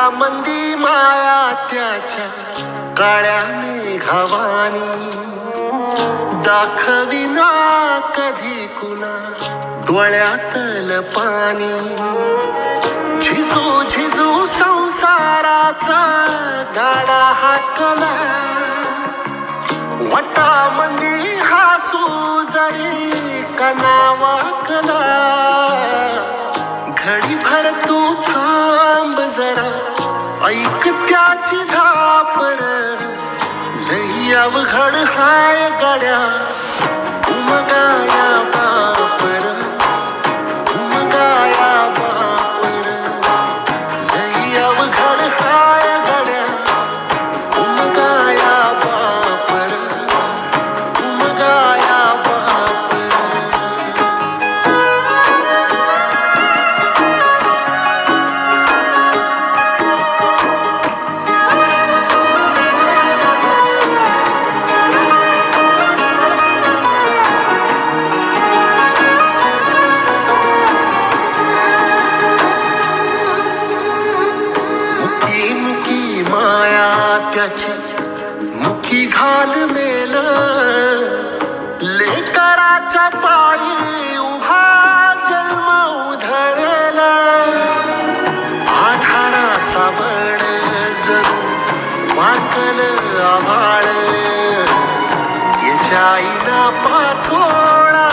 मंदी माया त्याच्या काळ्या मेघावानी दाखविना कधी कुणा डोळ्यातल पाणी. झिजू झिजू संसाराचा गाडा हाकला वटामंदी हासू जरी कना वाकला. घडी भर तू थांब जरा ऐक त्याची धापर लई अवघड हाय गड्या उमगाया बापर उमगाया बापर लई अवघड हाय गड्या उमगाया बापर उमगाया बापर. त्याची मुखी घाल मेल लेकराच्या पायी उभा जन्म उधळला. आधाराचा बळ जणू वाकल आभाळ याच्या आईना पाचोळा